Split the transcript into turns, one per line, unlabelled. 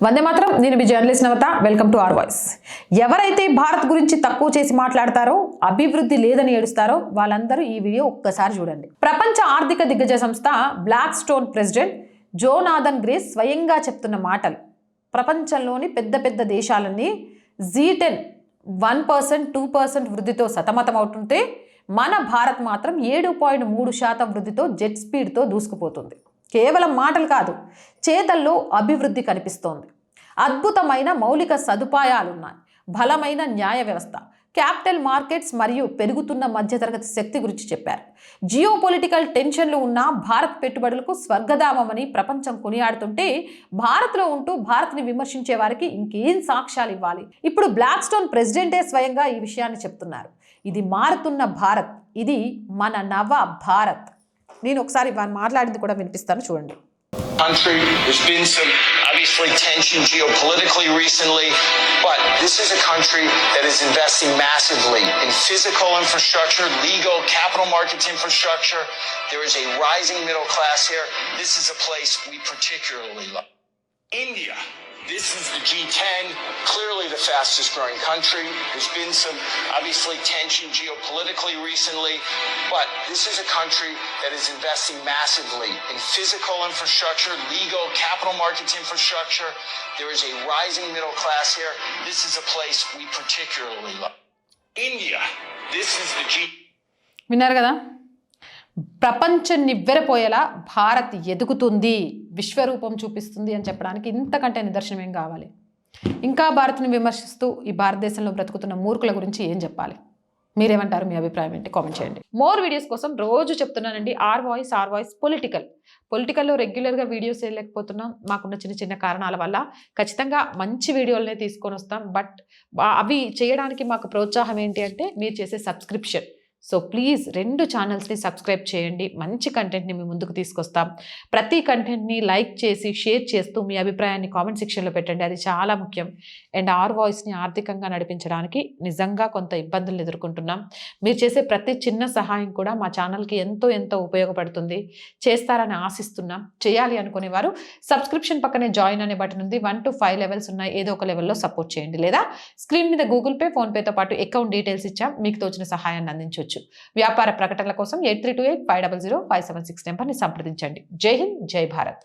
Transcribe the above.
వందే మాత్రం. నేను మీ journalist Navata. Welcome to our voice. ఎవరైతే భారత్ గురించి తక్కువ చేసి మాట్లాడతారో, అభివృద్ధి లేదని ఏడుస్తారో వాళ్ళందరూ ఈ వీడియో ఒక్కసారి చూడండి. ప్రపంచ ఆర్థిక దిగ్గజ సంస్థ Blackstone president Jonathan Gray స్వయంగా చెప్తున్న మాటలు. ప్రపంచంలోని పెద్ద పెద్ద దేశాలన్నీ G10 1% 2% వృద్ధితో సతమతమవుతుంటే మన భారత్ మాత్రం 7.3% వృద్ధితో జెట్ స్పీడ్తో దూసుకుపోతుంది. కేవలం మాటలు కాదు, చేతల్లో అభివృద్ధి కనిపిస్తోంది. అద్భుతమైన మౌలిక సదుపాయాలున్నాయి, బలమైన న్యాయ వ్యవస్థ, క్యాపిటల్ మార్కెట్స్ మరియు పెరుగుతున్న మధ్యతరగతి శక్తి గురించి చెప్పారు. జియోపొలిటికల్ టెన్షన్లు ఉన్న భారత్ పెట్టుబడులకు స్వర్గధామమని ప్రపంచం కొనియాడుతుంటే భారత్లో ఉంటూ భారత్ని విమర్శించే వారికి ఇంకేం సాక్ష్యాలు ఇవ్వాలి? ఇప్పుడు బ్లాక్ స్టోన్ ప్రెసిడెంటే స్వయంగా ఈ విషయాన్ని చెప్తున్నారు. ఇది మారుతున్న భారత్, ఇది మన నవ భారత్. నేను ఒకసారి మాట్లాడింది కూడా వినిపిస్తాను, చూడండి.
Country, there's been some obviously tension geopolitically recently, but this is a country that is investing massively in physical infrastructure, legal, capital markets infrastructure. There is a rising middle class here. This is a place we particularly love. India. This is the G10, clearly the fastest growing country. There's been some obviously tension geopolitically recently, but this is a country that is investing massively in physical infrastructure, legal, capital markets infrastructure. There is a rising middle class here. This is a place we particularly love. India. This is the G10.
విన్నారు కదా, ప్రపంచం నివ్వెరపోయేలా భారత్ ఎదుగుతుంది, విశ్వరూపం చూపిస్తుంది అని చెప్పడానికి ఇంతకంటే నిదర్శనం ఏం కావాలి? ఇంకా భారత్ని విమర్శిస్తూ ఈ భారతదేశంలో బ్రతుకుతున్న మూర్ఖుల గురించి ఏం చెప్పాలి? మీరేమంటారు? మీ అభిప్రాయం ఏంటి? కామెంట్ చేయండి. మోర్ వీడియోస్ కోసం రోజు చెప్తున్నానండి, ఆర్ వాయిస్ పొలిటికల్లో రెగ్యులర్గా వీడియోస్ వేయలేకపోతున్నాం. మాకున్న చిన్న చిన్న కారణాల వల్ల. ఖచ్చితంగా మంచి వీడియోలనే తీసుకొని వస్తాం. బట్ అవి చేయడానికి మాకు ప్రోత్సాహం ఏంటి అంటే మీరు చేసే సబ్స్క్రిప్షన్. సో ప్లీజ్ 2 ఛానల్స్ని సబ్స్క్రైబ్ చేయండి. మంచి కంటెంట్ని మీ ముందుకు తీసుకొస్తాం. ప్రతి కంటెంట్ని లైక్ చేసి షేర్ చేస్తూ మీ అభిప్రాయాన్ని కామెంట్ సెక్షన్లో పెట్టండి, అది చాలా ముఖ్యం. అండ్ ఆర్ వాయిస్ని ఆర్థికంగా నడిపించడానికి నిజంగా కొంత ఇబ్బందులు ఎదుర్కొంటున్నాం. మీరు చేసే ప్రతి చిన్న సహాయం కూడా మా ఛానల్కి ఎంతో ఉపయోగపడుతుంది. చేస్తారని ఆశిస్తున్నాం. చేయాలి అనుకునేవారు సబ్స్క్రిప్షన్ పక్కనే జాయిన్ అనే బటన్ ఉంది. 1 to 5 లెవెల్స్ ఉన్నాయి. ఏదో ఒక లెవెల్లో సపోర్ట్ చేయండి. లేదా స్క్రీన్ మీద గూగుల్ పే, ఫోన్పేతో పాటు అకౌంట్ డీటెయిల్స్ ఇచ్చాం, మీకు తోచిన సహాయాన్ని అందించవచ్చు. వ్యాపార ప్రకటనల కోసం 8328500576 నెంబర్ని సంప్రదించండి. జై హింద్, జై భారత్.